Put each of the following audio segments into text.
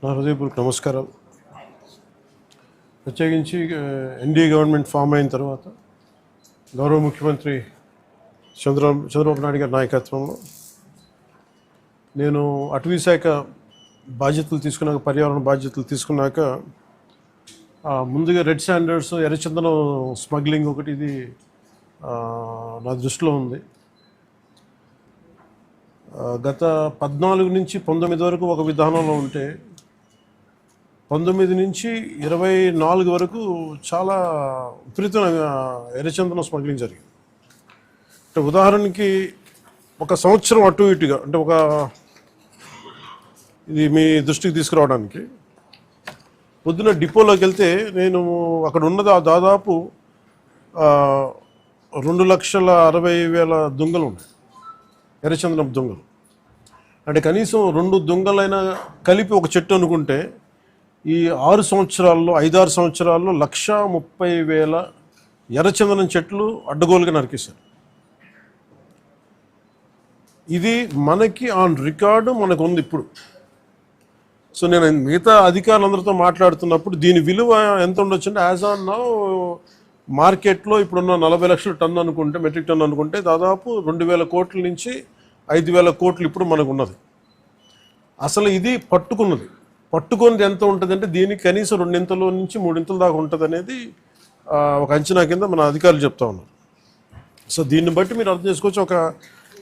నా హృదయపూర్వక నమస్కారాలు. ప్రత్యేకించి ఎన్డీఏ గవర్నమెంట్ ఫామ్ అయిన తర్వాత గౌరవ ముఖ్యమంత్రి చంద్రబాబు నాయుడు గారి నాయకత్వంలో నేను అటవీ శాఖ బాధ్యతలు తీసుకున్నాక, పర్యావరణ బాధ్యతలు తీసుకున్నాక ముందుగా రెడ్ శాండర్స్, ఎర్రచందనం స్మగ్లింగ్ ఒకటి ఇది నా దృష్టిలో ఉంది. గత 14 నుంచి 19 వరకు ఒక విధానంలో ఉంటే 19 నుంచి 24 వరకు చాలా విపరీతమైన ఎర్రచందనం స్మగ్లింగ్ జరిగింది. అంటే ఉదాహరణకి ఒక సంవత్సరం అటు ఇటుగా, అంటే ఇది మీ దృష్టికి తీసుకురావడానికి, పొద్దున డిపోలోకి వెళ్తే నేను అక్కడ ఉన్నది దాదాపు 2,60,60,000 దుంగలు ఉన్నాయి, ఎర్రచందనం దుంగలు. అంటే కనీసం 2 దుంగలైనా కలిపి ఒక చెట్టు అనుకుంటే ఈ 6 సంవత్సరాల్లో 5-6 సంవత్సరాల్లో 1,30,000 ఎర్రచందనం చెట్లు అడ్డగోలుగా నరికేశారు. ఇది మనకి ఆన్ రికార్డు మనకు ఉంది ఇప్పుడు. సో నేను మిగతా అధికారులందరితో మాట్లాడుతున్నప్పుడు దీని విలువ ఎంత ఉండొచ్చు అంటే, యాజ్ ఆన్ నౌ మార్కెట్లో ఇప్పుడున్న 40 లక్షల టన్ను అనుకుంటే, మెట్రిక్ టన్ అనుకుంటే, దాదాపు 2,000 కోట్ల నుంచి 5,000 కోట్లు ఇప్పుడు మనకు ఉన్నది. అసలు ఇది పట్టుకున్నది ఎంత ఉంటుంది అంటే, దీనికి కనీసం 2 నుంచి 3 దాకా ఉంటుంది అనేది ఒక అంచనా కింద మన అధికారులు చెప్తా ఉన్నారు. సో దీన్ని బట్టి మీరు అర్థం చేసుకోవచ్చు, ఒక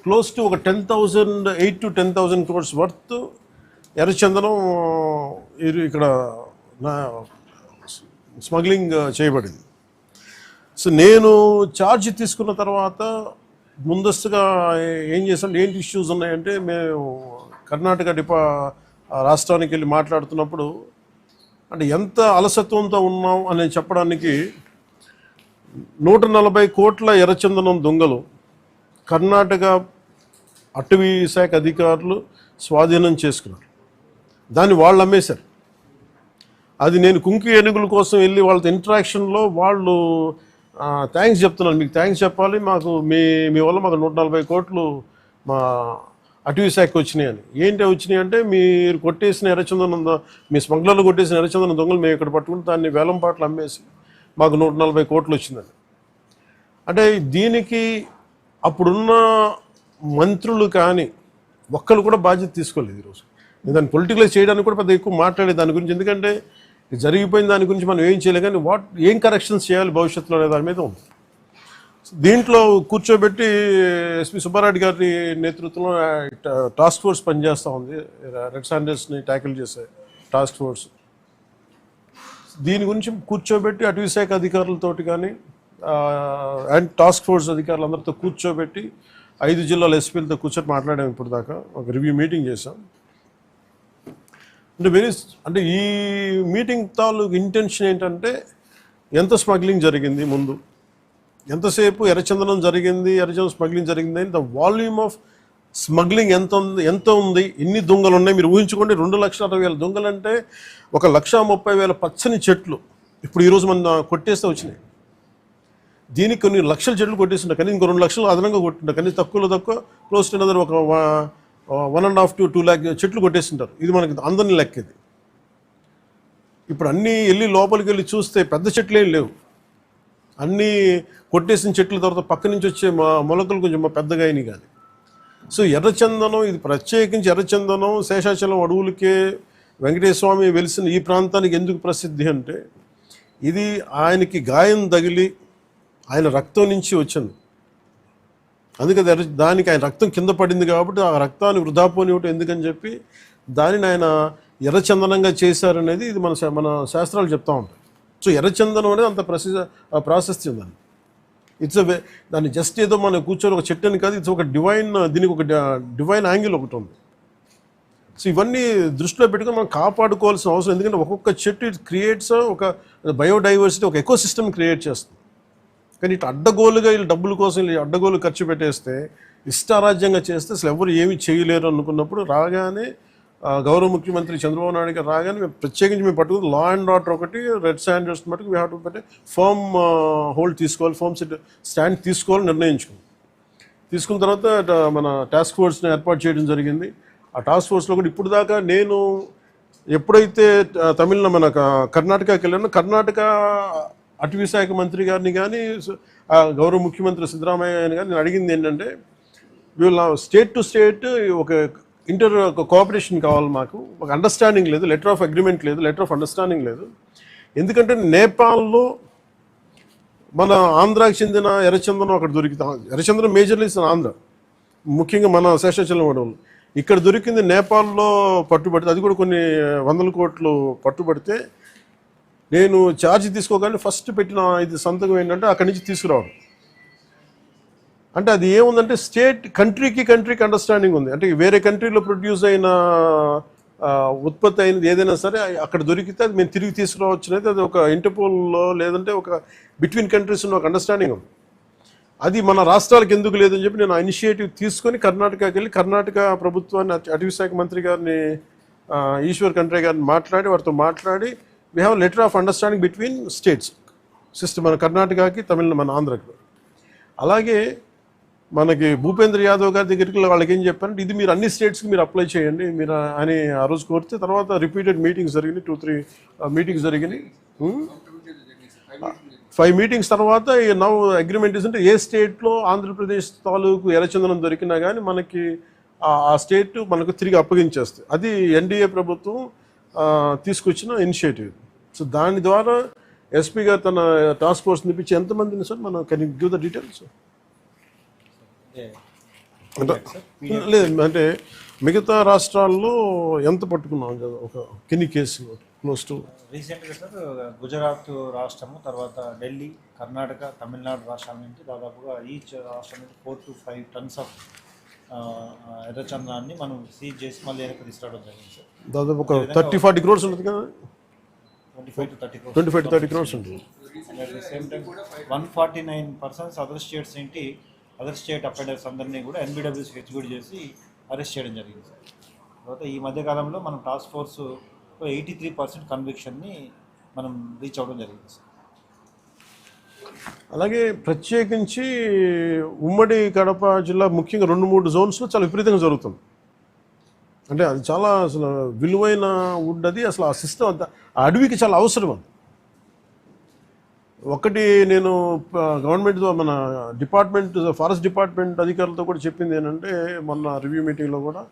క్లోజ్ టు ఒక 8,000 to 10,000 crores వర్త్ ఎర్రచందనం ఇక్కడ స్మగ్లింగ్ చేయబడింది. సో నేను ఛార్జ్ తీసుకున్న తర్వాత ముందస్తుగా ఏం చేసాం, ఏంటి ఇష్యూస్ ఉన్నాయంటే, మేము కర్ణాటక రాష్ట్రానికి వెళ్ళి మాట్లాడుతున్నప్పుడు, అంటే ఎంత అలసత్వంతో ఉన్నాం అని చెప్పడానికి 140 కోట్ల ఎర్రచందనం దొంగలు కర్ణాటక అటవీ శాఖ అధికారులు స్వాధీనం చేసుకున్నారు. దాన్ని వాళ్ళు అమ్మేశారు. అది నేను కుంకి ఏనుగుల కోసం వెళ్ళి వాళ్ళతో ఇంటరాక్షన్లో వాళ్ళు థ్యాంక్స్ చెప్తున్నాను, మీకు థ్యాంక్స్ చెప్పాలి, మాకు మీ వల్ల మాకు 140 కోట్లు మా అటవీ శాఖకి వచ్చినాయి అని. ఏంటి వచ్చినాయి అంటే, మీరు కొట్టేసిన ఎర్రచందనం, మీ స్మగ్లర్లు కొట్టేసిన ఎర్రచందనం దొంగలు మేము ఇక్కడ పట్టుకుని దాన్ని వేలం పాటలు అమ్మేసి మాకు 140 కోట్లు వచ్చిందని. అంటే దీనికి అప్పుడున్న మంత్రులు కానీ ఒక్కరు కూడా బాధ్యత తీసుకోలేదు. ఈరోజు దాన్ని పొలిటికలైజ్ చేయడానికి కూడా పెద్ద ఎక్కువ మాట్లాడే దాని గురించి, ఎందుకంటే జరిగిపోయిన దాని గురించి మనం ఏం చేయలేదు, కానీ ఏం కరెక్షన్స్ చేయాలి భవిష్యత్తులో అనే దాని మీద ఉంది. దీంట్లో కూర్చోబెట్టి ఎస్పీ సుబ్బారెడ్డి గారి నేతృత్వంలో టాస్క్ ఫోర్స్ పనిచేస్తూ ఉంది, రెడ్ శాండర్స్ని ట్యాకిల్ చేసే టాస్క్ ఫోర్స్. దీని గురించి కూర్చోబెట్టి అటవీ శాఖ అధికారులతోటి కానీ అండ్ టాస్క్ ఫోర్స్ అధికారులందరితో కూర్చోబెట్టి 5 జిల్లాల ఎస్పీలతో కూర్చొని మాట్లాడాము. ఇప్పుడు దాకా ఒక రివ్యూ మీటింగ్ చేసాం. అంటే ఈ మీటింగ్ తాలూకు ఇంటెన్షన్ ఏంటంటే, ఎంత స్మగ్లింగ్ జరిగింది, ముందు ఎంతసేపు ఎర్రచందనం జరిగింది, ఎర్రచందనం స్మగ్లింగ్ జరిగింది, ద వాల్యూమ్ ఆఫ్ స్మగ్లింగ్ ఎంత ఉంది, ఎన్ని దొంగలు ఉన్నాయి మీరు ఊహించుకోండి. 2,60,000 దొంగలు అంటే 1,30,000 పచ్చని చెట్లు ఇప్పుడు ఈరోజు మన కొట్టేస్తే వచ్చినాయి. దీనికి కొన్ని లక్షల చెట్లు కొట్టేస్తుంటారు, కానీ ఇంకో 2 లక్షలు అదనంగా కొట్టింటారు, కానీ తక్కువ క్లోజ్ టు ఒక 1.5 to 2 lakh చెట్లు కొట్టేస్తుంటారు. ఇది మనకి అందరినీ లెక్కేది. ఇప్పుడు అన్నీ వెళ్ళి లోపలికి వెళ్ళి చూస్తే పెద్ద చెట్లు ఏం లేవు, అన్నీ కొట్టేసిన చెట్ల తర్వాత పక్క నుంచి వచ్చే మొలకలు కొంచెం పెద్దగా అయినాయి. కానీ సో ఎర్రచందనం, ఇది ప్రత్యేకించి ఎర్రచందనం శేషాచలం అడవులకే వెంకటేశ్వర స్వామి వెలిసిన ఈ ప్రాంతానికి ఎందుకు ప్రసిద్ధి అంటే, ఇది ఆయనకి గాయం తగిలి ఆయన రక్తం నుంచి వచ్చింది. అందుకని దానికి ఆయన రక్తం కింద పడింది కాబట్టి ఆ రక్తాన్ని వృధా పోనివ్వటం ఎందుకని చెప్పి దానిని ఆయన ఎర్రచందనంగా చేశారనేది ఇది మన శాస్త్రాలు చెప్తా ఉంటాయి. సో ఎర్రచందనం అనేది అంత ప్రాశస్త్యం దాన్ని. దాన్ని జస్ట్ ఏదో మనం కూర్చొని ఒక చెట్టు అని కాదు, ఇట్స్ ఒక డివైన్, దీనికి ఒక డివైన్ యాంగిల్ ఒకటి ఉంది. సో ఇవన్నీ దృష్టిలో పెట్టుకుని మనం కాపాడుకోవాల్సిన అవసరం, ఎందుకంటే ఒక్కొక్క చెట్టు ఇట్ క్రియేట్స్ ఒక బయోడైవర్సిటీ, ఒక ఎకో సిస్టమ్ క్రియేట్ చేస్తుంది. కానీ ఇటు అడ్డగోలుగా వీళ్ళు డబ్బుల కోసం అడ్డగోలు ఖర్చు పెట్టేస్తే, ఇష్టారాజ్యంగా చేస్తే అసలు ఎవరు ఏమీ చేయలేరు అనుకున్నప్పుడు రాగానే గౌరవ ముఖ్యమంత్రి చంద్రబాబు నాయుడు గారు రాగానే మేము ప్రత్యేకించి మేము పట్టుకుని లా అండ్ ఆర్డర్ ఒకటి, రెడ్ శాండర్స్ మటుకు వీ హ్యావ్ టు పెట్టి ఫర్మ్ హోల్డ్ తీసుకోవాలి, ఫర్మ్ స్టాండ్ తీసుకోవాలని నిర్ణయించుకున్నాం. తీసుకున్న తర్వాత మన టాస్క్ ఫోర్స్ని ఏర్పాటు చేయడం జరిగింది. ఆ టాస్క్ ఫోర్స్లో కూడా ఇప్పుడు దాకా నేను ఎప్పుడైతే తమిళ మన కర్ణాటకకి వెళ్ళానో కర్ణాటక అటవీ శాఖ మంత్రి గారిని కానీ గౌరవ ముఖ్యమంత్రి సిద్ధరామయ్య కానీ నేను అడిగింది ఏంటంటే వీళ్ళ స్టేట్ టు స్టేట్ ఒక కోఆపరేషన్ కావాలి, మాకు ఒక అండర్స్టాండింగ్ లేదు, లెటర్ ఆఫ్ అగ్రిమెంట్ లేదు, లెటర్ ఆఫ్ అండర్స్టాండింగ్ లేదు. ఎందుకంటే నేపాల్లో మన ఆంధ్రాకి చెందిన ఎర్రచందనం అక్కడ దొరికితే, ఎర్రచందనం మేజర్లీ ఆంధ్ర, ముఖ్యంగా మన శేషాచలం అడవులు, ఇక్కడ దొరికింది నేపాల్లో పట్టుబడితే, అది కూడా కొన్ని 100 కోట్లు పట్టుబడితే నేను ఛార్జ్ తీసుకోగానే ఫస్ట్ పెట్టిన ఇది సంతకం ఏంటంటే అక్కడి నుంచి తీసుకురావడం. అంటే అది ఏముందంటే కంట్రీకి అండర్స్టాండింగ్ ఉంది. అంటే వేరే కంట్రీలో ప్రొడ్యూస్ అయిన ఉత్పత్తి అయినది ఏదైనా సరే అక్కడ దొరికితే అది మేము తిరిగి తీసుకురావచ్చు అనేది అది ఒక ఇంటర్పోల్లో లేదంటే ఒక బిట్వీన్ కంట్రీస్ ఉన్న ఒక అండర్స్టాండింగ్ ఉంది. అది మన రాష్ట్రాలకు ఎందుకు లేదని చెప్పి నేను ఆ ఇనిషియేటివ్ తీసుకొని కర్ణాటకకి వెళ్ళి కర్ణాటక ప్రభుత్వాన్ని అటవీ శాఖ మంత్రి గారిని ఈశ్వర్ ఖండ్రే గారిని వారితో మాట్లాడి we have letter of understanding between states system, మన కర్ణాటకకి మన ఆంధ్రకి. అలాగే మనకి భూపేంద్ర యాదవ్ గారి దగ్గరికి వాళ్ళకి ఏం చెప్పారంటే ఇది మీరు అన్ని స్టేట్స్కి మీరు అప్లై చేయండి మీరు అని ఆ రోజు కోరితే, తర్వాత రిపీటెడ్ మీటింగ్స్ జరిగినాయి, 2-3 మీటింగ్స్ జరిగినాయి, 5 మీటింగ్స్ తర్వాత నౌ అగ్రిమెంట్ అంటే ఏ స్టేట్లో ఆంధ్రప్రదేశ్ తాలూకు ఎర్రచందనం దొరికినా కానీ మనకి ఆ స్టేట్ మనకు తిరిగి అప్పగించేస్తుంది. అది ఎన్డీఏ ప్రభుత్వం తీసుకొచ్చిన ఇనిషియేటివ్. సో దాని ద్వారా ఎస్పీ గారు తన టాస్క్ ఫోర్స్ నిపించి ఎంతమందిని సార్ మనం can you give the details? లేదు అంటే మిగతా రాష్ట్రాల్లో ఎంత పట్టుకున్నాం కదా, ఒక కిన్ని కేసులు క్లోజ్ టు రీసెంట్గా సార్ గుజరాత్ రాష్ట్రము, తర్వాత ఢిల్లీ, కర్ణాటక, తమిళనాడు రాష్ట్రాల నుంచి దాదాపుగా ఈచ్ రాష్ట్రం నుంచి 4 to 5 tons ఆఫ్ ఎర్రచందనాన్ని మనం సీజ్ చేసి మళ్ళీ వెనక్కి తీసుకురావడం జరిగింది సార్. దాదాపు ఒక 30-40 crores ఉంటుంది కదా, 25 to 30 crores ఉంటుంది. At the same time 149 persons other state offenders అందరినీ కూడా ఎన్బిడబ్ల్యూసి ఎగ్జిక్యూట్ చేసి అరెస్ట్ చేయడం జరిగింది సార్. తర్వాత ఈ మధ్యకాలంలో మనం టాస్క్ ఫోర్స్ 83% కన్విక్షన్ని మనం రీచ్ అవ్వడం జరిగింది సార్. అలాగే ప్రత్యేకించి ఉమ్మడి కడప జిల్లా ముఖ్యంగా 2-3 జోన్స్లో చాలా విపరీతంగా జరుగుతుంది. అంటే అది చాలా అసలు విలువైన వుడ్, అది అసలు ఆ సిస్టమ్ అంతా ఆ అడవికి చాలా అవసరం. అది ఒకటి నేను గవర్నమెంట్ మన డిపార్ట్మెంట్ ఫారెస్ట్ డిపార్ట్మెంట్ అధికారులతో కూడా చెప్పింది ఏంటంటే మొన్న రివ్యూ మీటింగ్లో కూడా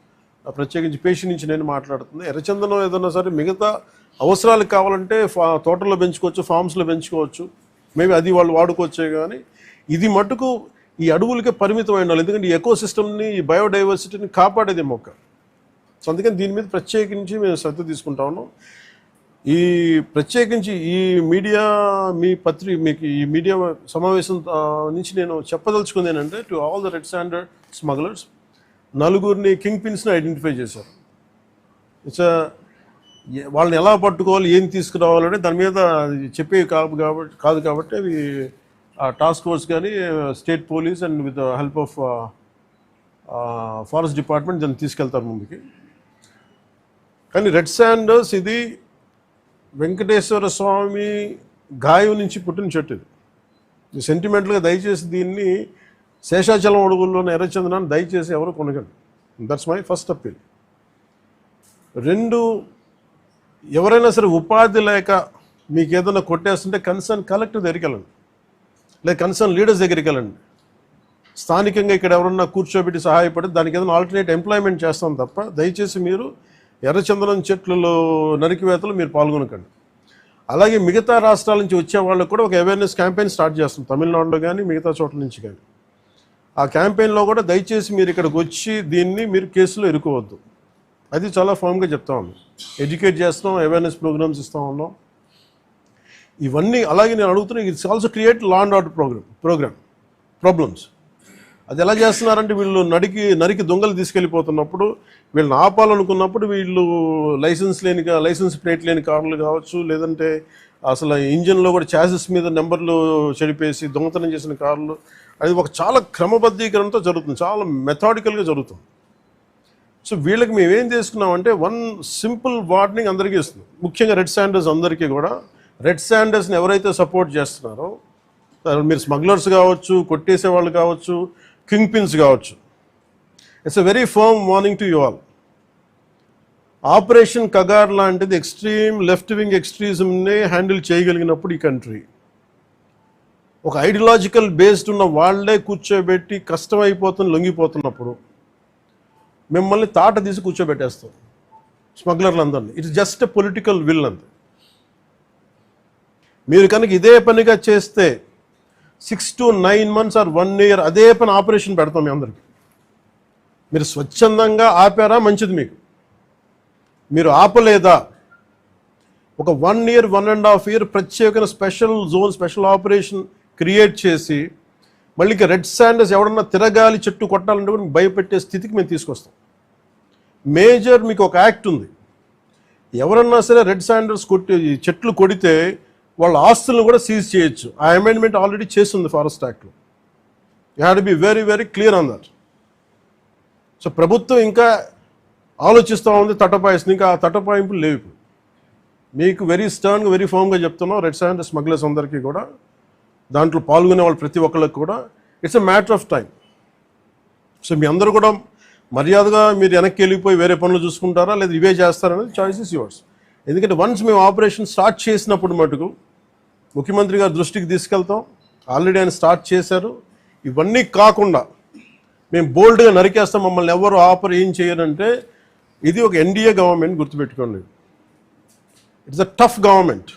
ప్రత్యేకించి పేషి నుంచి నేను మాట్లాడుతుంది, ఎర్రచందనం ఏదన్నా సరే మిగతా అవసరాలకు కావాలంటే తోటల్లో పెంచుకోవచ్చు, ఫామ్స్లో పెంచుకోవచ్చు, మేబీ అది వాళ్ళు వాడుకోవచ్చే, కానీ ఇది మటుకు ఈ అడవులకే పరిమితం అయి ఉండాలి. ఎందుకంటే ఈ ఎకో సిస్టమ్ని, ఈ బయోడైవర్సిటీని కాపాడేది మొక్క. సో అందుకని దీని మీద ప్రత్యేకించి మేము శ్రద్ధ తీసుకుంటా ఉన్నాం. ఈ ప్రత్యేకించి ఈ మీడియా మీకు ఈ మీడియా సమావేశం నుంచి నేను చెప్పదలుచుకుంది ఏంటంటే to all the red sanders smugglers, 4 king పిన్స్ని ఐడెంటిఫై చేశారు. వాళ్ళని ఎలా పట్టుకోవాలి, ఏం తీసుకురావాలంటే దాని మీద చెప్పే కాదు కాబట్టి అవి టాస్క్ ఫోర్స్ కానీ state police and with the help of forest department దాన్ని తీసుకెళ్తారు ముందుకి. కానీ రెడ్ శాండర్స్ ఇది వెంకటేశ్వర స్వామి గాయం నుంచి పుట్టిన చెట్టు. ఇది సెంటిమెంటల్గా దయచేసి దీన్ని శేషాచలం అడుగుల్లోని ఎర్రచందనాన్ని దయచేసి ఎవరు కొనగండి. That's my first appeal. 2, ఎవరైనా సరే ఉపాధి లేక మీకు ఏదైనా కొట్టేస్తుంటే కన్సర్న్ కలెక్టర్ దగ్గరికి వెళ్ళండి, లేదా కన్సర్న్ లీడర్స్ దగ్గరికి వెళ్ళండి. స్థానికంగా ఇక్కడ ఎవరన్నా కూర్చోబెట్టి సహాయపడి దానికి ఏదైనా ఆల్టర్నేట్ ఎంప్లాయ్మెంట్ చేస్తాం తప్ప దయచేసి మీరు ఎర్రచందనం చెట్లలో నరికివేతలు మీరు పాల్గొనకండి. అలాగే మిగతా రాష్ట్రాల నుంచి వచ్చే వాళ్ళకు కూడా ఒక అవేర్నెస్ క్యాంపెయిన్ స్టార్ట్ చేస్తాం, తమిళనాడులో కానీ మిగతా చోట్ల నుంచి కానీ. ఆ క్యాంపెయిన్లో కూడా దయచేసి మీరు ఇక్కడికి వచ్చి దీన్ని మీరు కేసులో ఇరుకోవద్దు, అది చాలా ఫామ్గా చెప్తా ఉన్నాం. ఎడ్యుకేట్ చేస్తాం, అవేర్నెస్ ప్రోగ్రామ్స్ ఇస్తూ ఉన్నాం, ఇవన్నీ. అలాగే నేను అడుగుతున్నా, it's also create law and order problems. అది ఎలా చేస్తున్నారంటే వీళ్ళు నరికి దొంగలు తీసుకెళ్ళిపోతున్నప్పుడు వీళ్ళని ఆపాలనుకున్నప్పుడు వీళ్ళు లైసెన్స్ ప్లేట్ లేని కార్లు కావచ్చు, లేదంటే అసలు ఇంజిన్లో కూడా చాసెస్ మీద నెంబర్లు చెడిపేసి దొంగతనం చేసిన కార్లు, అది ఒక చాలా క్రమబద్ధీకరణతో జరుగుతుంది, చాలా మెథాడికల్గా జరుగుతుంది. సో వీళ్ళకి మేమేం చేసుకున్నామంటే 1 సింపుల్ వార్నింగ్ అందరికీ ఇస్తుంది, ముఖ్యంగా రెడ్ శాండర్స్ అందరికీ కూడా. రెడ్ శాండర్స్ని ఎవరైతే సపోర్ట్ చేస్తున్నారో, మీరు స్మగ్లర్స్ కావచ్చు, కొట్టేసే వాళ్ళు కావచ్చు, కింగ్ పిన్స్ కావచ్చు, it's a very firm warning to you all. Operation Kagar లాంటిది ఎక్స్ట్రీమ్ లెఫ్ట్ వింగ్ ఎక్స్ట్రీజంనే హ్యాండిల్ చేయగలిగినప్పుడు ఈ కంట్రీ, ఒక ఐడియాలజికల్ బేస్డ్ ఉన్న వాళ్ళే కూర్చోబెట్టి కష్టమైపోతుంది లొంగిపోతున్నప్పుడు మిమ్మల్ని తాట తీసి కూర్చోబెట్టేస్తాం స్మగ్లర్లందరినీ. It's just a political will అంతే. మీరు కనుక ఇదే పనిగా చేస్తే 6 to 9 months ఆర్ 1 year అదే పని ఆపరేషన్ పెడతాం మీ అందరికి. మీరు స్వచ్ఛందంగా ఆపారా మంచిది, మీరు ఆపలేదా ఒక 1 year 1.5 year ప్రత్యేకమైన special zone special operation create చేసి మళ్ళీ రెడ్ శాండర్స్ ఎవడన్నా తిరగాలి చెట్టు కొట్టాలంటే కూడా భయపెట్టే స్థితికి మేము తీసుకొస్తాం. మేజర్ మీకు ఒక యాక్ట్ ఉంది, ఎవరన్నా సరే రెడ్ శాండర్స్ చెట్లు కొడితే వాళ్ళ ఆస్తులను కూడా సీజ్ చేయొచ్చు. ఆ అమెండ్మెంట్ ఆల్రెడీ చేస్తుంది ఫారెస్ట్ యాక్ట్లో. You have to be very very clear on that. So ప్రభుత్వం ఇంకా ఆలోచిస్తూ ఉంది తటపాయిస్తుంది, ఇంకా ఆ తటపాయింపులు లేవు. మీకు వెరీ స్టర్న్గా వెరీ ఫామ్గా చెప్తున్నాం, రెడ్ శాండర్స్ స్మగ్లర్స్ అందరికీ కూడా, దాంట్లో పాల్గొనే వాళ్ళు ప్రతి ఒక్కళ్ళకి కూడా it's a matter of time. So మీ అందరూ కూడా మర్యాదగా మీరు వెనక్కి వెళ్ళిపోయి వేరే పనులు చూసుకుంటారా లేదా ఇవే చేస్తారనేది చాయిస్ ఇస్ యువర్స్. ఎందుకంటే వన్స్ మేము ఆపరేషన్ స్టార్ట్ చేసినప్పుడు మటుకు ముఖ్యమంత్రి గారి దృష్టికి తీసుకెళ్తాం, ఆల్రెడీ ఆయన స్టార్ట్ చేశారు. ఇవన్నీ కాకుండా మేము బోల్డ్గా నరికేస్తాం, మమ్మల్ని ఎవరు ఏం చేయరంటే ఇది ఒక ఎన్డీఏ గవర్నమెంట్, గుర్తుపెట్టుకోండి. It's a tough government.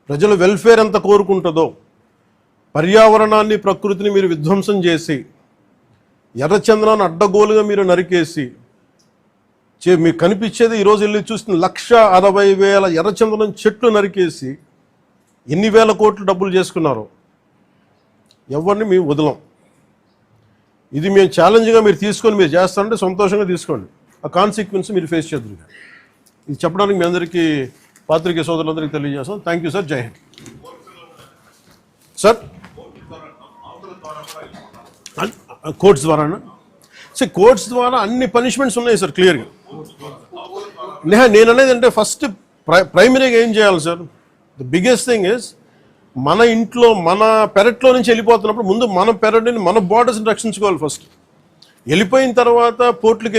ప్రజల వెల్ఫేర్ ఎంత కోరుకుంటుందో, పర్యావరణాన్ని ప్రకృతిని మీరు విధ్వంసం చేసి ఎర్రచందనాన్ని అడ్డగోలుగా మీరు నరికేసి మీకు కనిపించేది ఈరోజు వెళ్ళి చూస్తున్న 1,60,000 ఎర్రచందనం చెట్లు నరికేసి ఎన్ని వేల కోట్లు డబ్బులు చేసుకున్నారో ఎవరిని మేము వదలం. ఇది మేము ఛాలెంజ్గా మీరు తీసుకొని మీరు చేస్తారంటే సంతోషంగా తీసుకోండి, ఆ కాన్సిక్వెన్స్ మీరు ఫేస్ చేద్దరు. ఇది చెప్పడానికి మీ అందరికీ పాత్రికేయ సోదరులందరికీ తెలియజేస్తాం. Thank you sir. Jai Hind sir. Courts ద్వారానా సార్? కోర్ట్స్ ద్వారా అన్ని పనిష్మెంట్స్ ఉన్నాయి సార్ క్లియర్గా. నేను అనేది అంటే ఫస్ట్ ప్రైమరీగా ఏం చేయాలి sir? The biggest thing is మన ఇంట్లో మన పెరట్లో నుంచి వెళ్ళిపోతున్నప్పుడు ముందు మన పెరట్ని మన బార్డర్స్ని రక్షించుకోవాలి ఫస్ట్. వెళ్ళిపోయిన తర్వాత పోర్ట్లు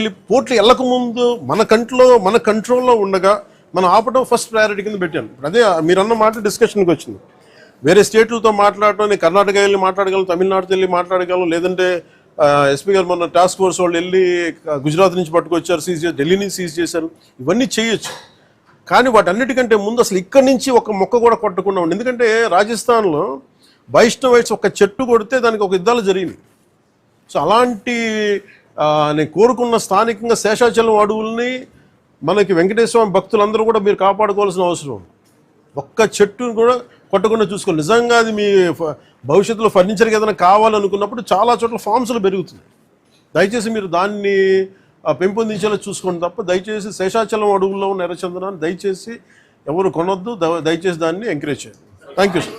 వెళ్ళకముందు మన కంట్రోల్లో ఉండగా మనం ఆపడం ఫస్ట్ ప్రయారిటీ కింద పెట్టాను. అదే మీరు అన్న మాట డిస్కషన్కి వచ్చింది. వేరే స్టేట్లతో మాట్లాడటం, నేను కర్ణాటక వెళ్ళి మాట్లాడగలను, తమిళనాడుతో వెళ్ళి మాట్లాడగలను, లేదంటే ఎస్పీ గారు మొన్న టాస్క్ ఫోర్స్ వాళ్ళు వెళ్ళి గుజరాత్ నుంచి పట్టుకొచ్చారు, సీజ్ చేసి ఢిల్లీ నుంచి సీజ్ చేశారు. ఇవన్నీ చేయొచ్చు, కానీ వాటన్నిటికంటే ముందు అసలు ఇక్కడి నుంచి ఒక మొక్క కూడా కొట్టకుండా ఉండి. ఎందుకంటే రాజస్థాన్లో వైష్ణవైట్స్ ఒక చెట్టు కొడితే దానికి ఒక యుద్ధాలు జరిగింది. సో అలాంటి నేను కోరుకున్న స్థానికంగా శేషాచలం అడవుల్ని మనకి వెంకటేశ్వర భక్తులందరూ కూడా మీరు కాపాడుకోవాల్సిన అవసరం ఉంది. ఒక్క చెట్టును కూడా కొట్టకుండా చూసుకోవాలి. నిజంగా అది మీ భవిష్యత్తులో ఫర్నిచర్కి ఏదైనా కావాలనుకున్నప్పుడు చాలా చోట్ల ఫామ్స్లు పెరుగుతున్నాయి. దయచేసి మీరు దాన్ని పెంపొందించేలా చూసుకోండి తప్ప దయచేసి శేషాచలం అడవుల్లో ఉన్న ఎర్రచందనాన్ని దయచేసి ఎవరు కొనొద్దు, దయచేసి దాన్ని ఎంకరేజ్ చేయండి. Thank you sir.